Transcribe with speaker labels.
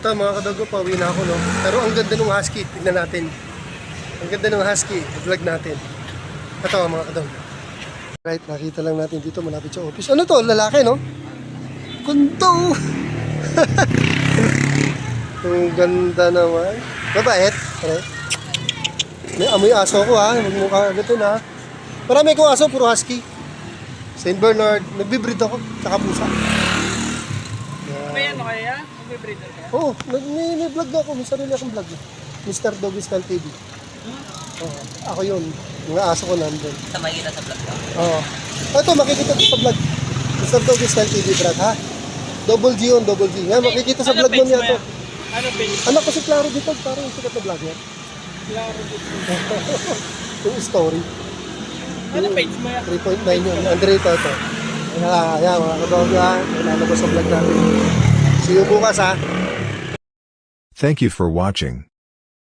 Speaker 1: ito mga kadogo, pauwi na ako, no? Pero ang ganda ng husky, tignan natin. Ang ganda ng husky, vlog natin. Ito mga kadogo. Right, nakita lang natin dito, malapit sa office. Ano to? Lalaki, no? Kundo! Ang ganda naman. Mabait. Pare. May amoy aso ko ha. Magmukha agad yun ha. Marami kong aso, puro husky. Saint Bernard. Nagbibreed ako. Tsaka pusa.
Speaker 2: May ano kaya? Mag-breeder kaya?
Speaker 1: Oo. May vlog na ako. May sarili akong vlog. Mr. Doggy Style TV. Oo. Ako yun. Mga aso ko nandun.
Speaker 2: Sa makikita sa vlog ko?
Speaker 1: Oo. Ito, makikita ko sa vlog. Mr. Doggy Style TV, Brad ha. Double G on Double G. Nga, makikita sa vlog mo niya to.
Speaker 2: Ano page?
Speaker 1: Anak ko si Claro dito. Parang yung sikat na vlog yan.
Speaker 2: Klaro dito.
Speaker 1: Yung story.
Speaker 2: Ano page mo yan?
Speaker 1: 3.9 yun. Andrito ito. Ayan, mga kadogo ha. Lalabas sa vlog natin. See you bukas ha.
Speaker 3: Thank you for watching.